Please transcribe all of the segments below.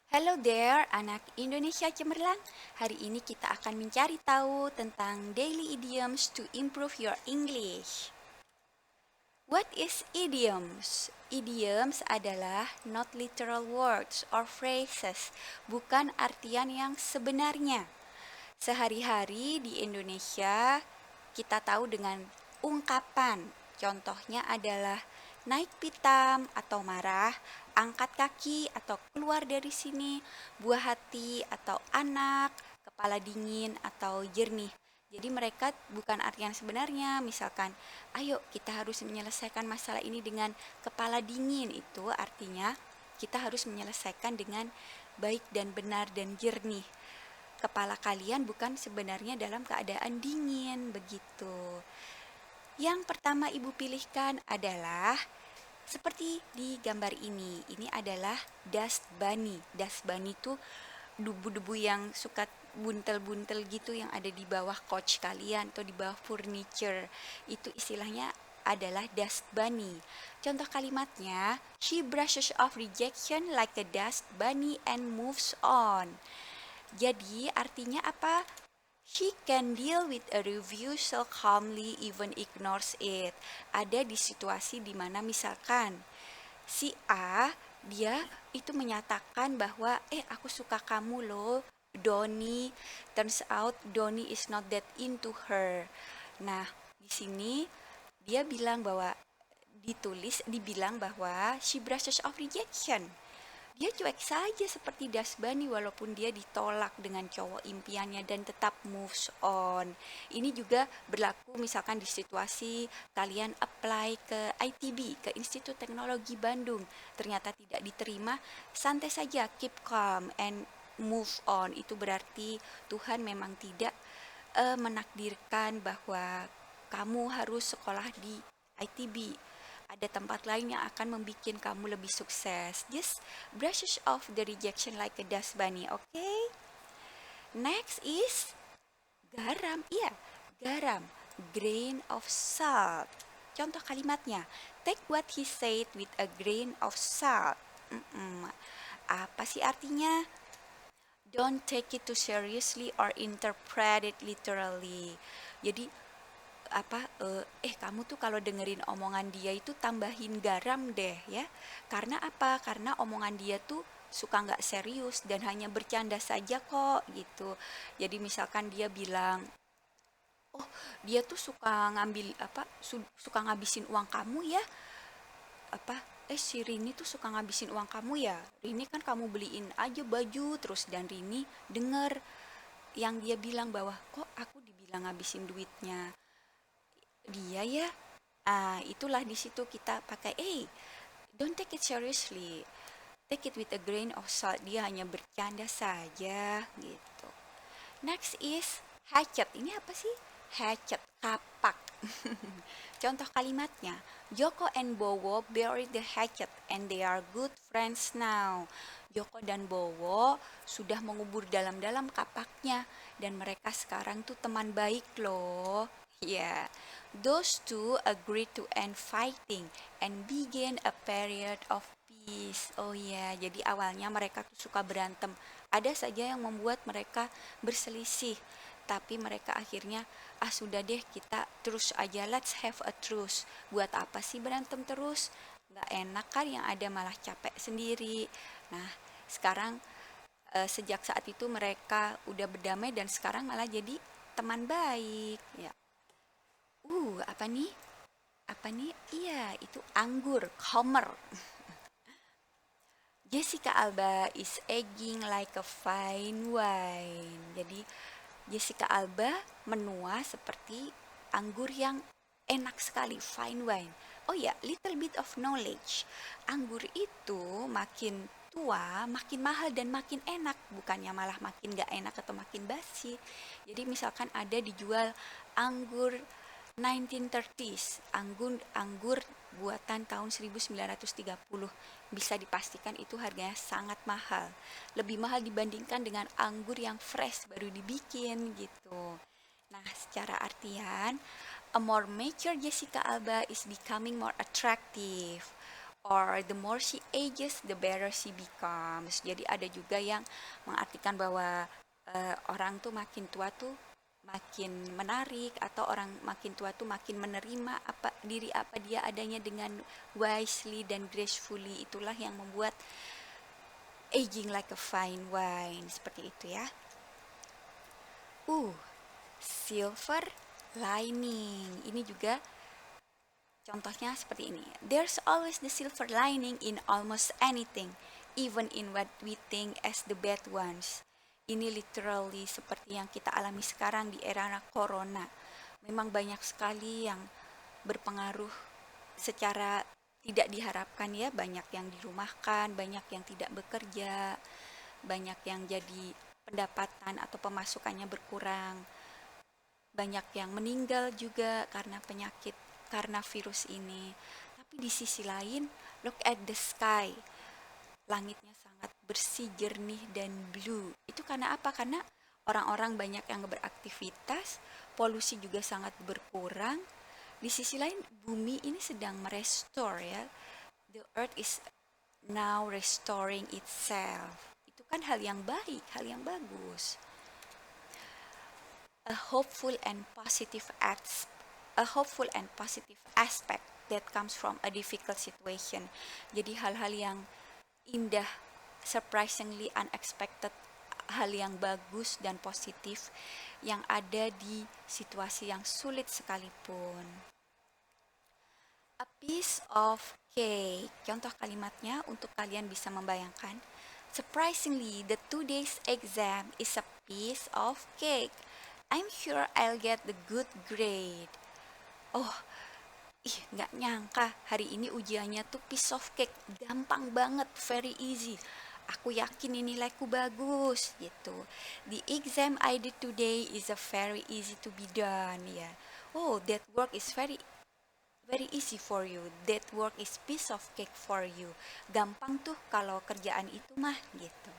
Hello there, anak Indonesia cemerlang. Hari ini kita akan mencari tahu tentang daily idioms to improve your English. What is idioms? Idioms adalah not literal words or phrases, bukan artian yang sebenarnya. Sehari-hari di Indonesia, kita tahu dengan ungkapan. Contohnya adalah naik pitam atau marah, angkat kaki atau keluar dari sini, buah hati atau anak, kepala dingin atau jernih. Jadi mereka bukan artian sebenarnya. Misalkan, ayo kita harus menyelesaikan masalah ini dengan kepala dingin. Itu artinya kita harus menyelesaikan dengan baik dan benar dan jernih. Kepala kalian bukan sebenarnya dalam keadaan dingin, begitu. Yang pertama ibu pilihkan adalah seperti di gambar ini. Ini adalah dust bunny. Dust bunny itu debu-debu yang suka buntel-buntel gitu yang ada di bawah couch kalian atau di bawah furniture. Itu istilahnya adalah dust bunny. Contoh kalimatnya, she brushes off rejection like a dust bunny and moves on. Jadi artinya apa? She can deal with a review so calmly even ignores it. Ada di situasi di mana misalkan si A dia itu menyatakan bahwa aku suka kamu loh, Doni. Turns out Doni is not that into her. Nah, di sini dia bilang bahwa dibilang bahwa she brushes off rejection. Dia cuek saja seperti Dasbani walaupun dia ditolak dengan cowok impiannya dan tetap moves on. Ini juga berlaku misalkan di situasi kalian apply ke ITB, ke Institut Teknologi Bandung. Ternyata tidak diterima, santai saja, keep calm and move on. Itu berarti Tuhan memang tidak menakdirkan bahwa kamu harus sekolah di ITB. Ada tempat lain yang akan membuat kamu lebih sukses. Just brushes off the rejection like a dust bunny, okay? Next is garam. Iya, garam. Grain of salt. Contoh kalimatnya, take what he said with a grain of salt. Apa sih artinya? Don't take it too seriously or interpret it literally. Jadi kamu tuh kalau dengerin omongan dia itu tambahin garam deh ya. Karena apa? Karena omongan dia tuh suka nggak serius dan hanya bercanda saja kok gitu. Jadi misalkan dia bilang, oh dia tuh suka ngambil suka ngabisin uang kamu ya. Si Rini tuh suka ngabisin uang kamu ya. Rini kan kamu beliin aja baju terus, dan Rini denger yang dia bilang bahwa kok aku dibilang ngabisin duitnya dia ya. Itulah di situ kita pakai, don't take it seriously. Take it with a grain of salt. Dia hanya bercanda saja gitu. Next is hatchet. Ini apa sih? Hatchet, kapak. Contoh kalimatnya, Joko and Bowo buried the hatchet and they are good friends now. Joko dan Bowo sudah mengubur dalam-dalam kapaknya dan mereka sekarang tuh teman baik loh. Ya, those two agreed to end fighting and begin a period of peace. Oh ya, jadi awalnya mereka tuh suka berantem. Ada saja yang membuat mereka berselisih, tapi mereka akhirnya sudah deh, kita terus aja, let's have a truce. Buat apa sih berantem terus? Nggak enak kan, yang ada malah capek sendiri. Nah, sekarang sejak saat itu mereka udah berdamai dan sekarang malah jadi teman baik ya. Apa nih? Apa nih? Iya, itu anggur, Homer. Jessica Alba is aging like a fine wine. Jadi Jessica Alba menua seperti anggur yang enak sekali, fine wine. Oh ya, little bit of knowledge. Anggur itu makin tua, makin mahal dan makin enak. Bukannya malah makin gak enak atau makin basi. Jadi misalkan ada dijual anggur 1930s, anggur buatan tahun 1930, bisa dipastikan itu harganya sangat mahal. Lebih mahal dibandingkan dengan anggur yang fresh baru dibikin gitu. Nah, secara artian, a more mature Jessica Alba is becoming more attractive. or the more she ages, the better she becomes. Jadi ada juga yang mengartikan bahwa orang tuh makin tua tuh makin menarik, atau orang makin tua tuh makin menerima apa dia adanya dengan wisely dan gracefully. Itulah yang membuat aging like a fine wine, seperti itu ya. Silver lining. Ini juga contohnya seperti ini. There's always the silver lining in almost anything, even in what we think as the bad ones. Ini literally seperti yang kita alami sekarang di era corona. Memang banyak sekali yang berpengaruh secara tidak diharapkan ya, banyak yang dirumahkan, banyak yang tidak bekerja, banyak yang jadi pendapatan atau pemasukannya berkurang, banyak yang meninggal juga karena penyakit, karena virus ini. Tapi di sisi lain, look at the sky. Langitnya sangat bersih, jernih, dan blue. Itu karena apa? Karena orang-orang banyak yang beraktivitas, polusi juga sangat berkurang. Di sisi lain, bumi ini sedang merestore ya. The earth is now restoring itself. Itu kan hal yang baik, hal yang bagus. A hopeful and positive aspect that comes from a difficult situation. Jadi hal-hal yang indah, surprisingly unexpected, hal yang bagus dan positif yang ada di situasi yang sulit sekalipun. A piece of cake. Contoh kalimatnya untuk kalian bisa membayangkan. Surprisingly, the 2 days exam is a piece of cake. I'm sure I'll get the good grade. Oh, nggak nyangka hari ini ujiannya tuh piece of cake. Gampang banget, very easy. Aku yakin ini nilaiku bagus, gitu. The exam I did today is a very easy to be done, ya. Oh, that work is very very easy for you. That work is piece of cake for you. Gampang tuh kalau kerjaan itu mah, gitu.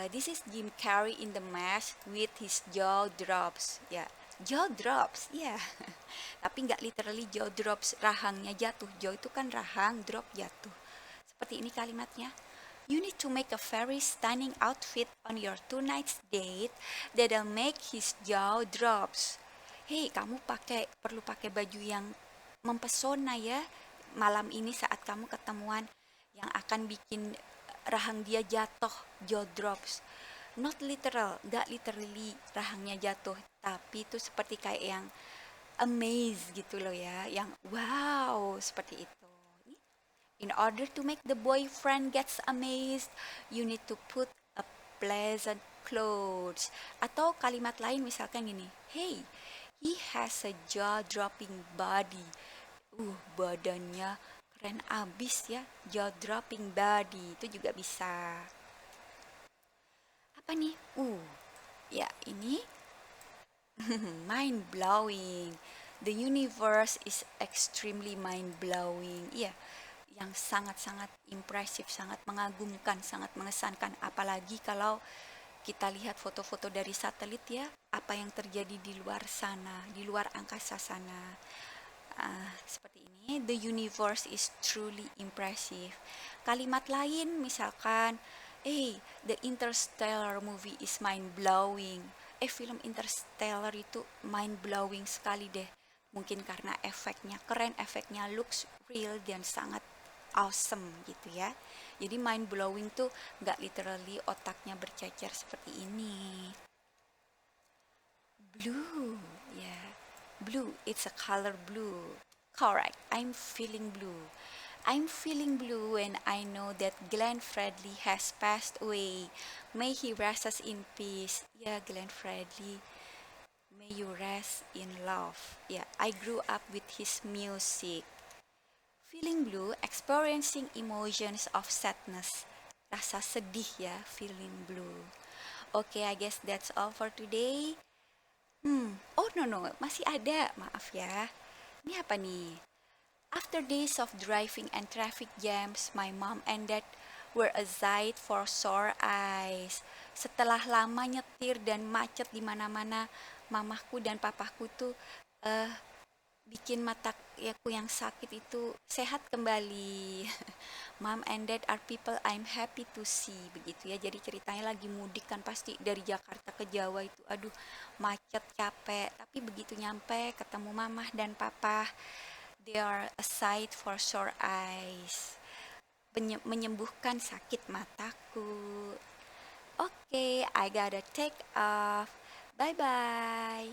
This is Jim Carrey in The Mask with his jaw drops. Ya, jaw drops, ya. Tapi nggak literally jaw drops, rahangnya jatuh. Jaw itu kan rahang, drop jatuh. Seperti ini kalimatnya. You need to make a very stunning outfit on your 2 nights date that'll make his jaw drops. Hey, kamu perlu pakai baju yang mempesona ya malam ini saat kamu ketemuan, yang akan bikin rahang dia jatuh, jaw drops. Not literal, gak literally rahangnya jatuh, tapi itu seperti kayak yang amazed gitu loh ya, yang wow, seperti itu. In order to make the boyfriend gets amazed, you need to put a pleasant clothes. Atau kalimat lain misalkan gini, hey, he has a jaw-dropping body. Badannya keren abis ya, jaw-dropping body. Itu juga bisa. Apa nih? Ya ini mind-blowing. The universe is extremely mind-blowing. Iya, yang sangat-sangat impresif, sangat mengagumkan, sangat mengesankan. Apalagi kalau kita lihat foto-foto dari satelit ya, apa yang terjadi di luar sana, di luar angkasa sana. Seperti ini, the universe is truly impressive. Kalimat lain misalkan, the Interstellar movie is mind-blowing. Film Interstellar itu mind-blowing sekali deh. Mungkin karena efeknya keren, efeknya looks real dan sangat awesome gitu ya. Jadi mind-blowing tuh nggak literally otaknya bercecer seperti ini. Blue, yeah. Blue, it's a color blue. Correct, I'm feeling blue. I'm feeling blue when I know that Glenn Fredly has passed away. May he rest us in peace. Yeah, Glenn Fredly, may you rest in love. Yeah, I grew up with his music. Feeling blue, experiencing emotions of sadness. Rasa sedih ya, feeling blue. Okay, I guess that's all for today. Oh no, masih ada, maaf ya. Ini apa nih? After days of driving and traffic jams, my mom and dad were a sight for sore eyes. Setelah lama nyetir dan macet di mana-mana, mamaku dan papaku tuh bikin mataku yang sakit itu sehat kembali. Mom and dad are people I'm happy to see, begitu ya. Jadi ceritanya lagi mudik kan, pasti dari Jakarta ke Jawa itu aduh macet capek, tapi begitu nyampe ketemu mama dan papa, they are a sight for sore eyes, menyembuhkan sakit mataku. Oke, I gotta take off. Bye bye.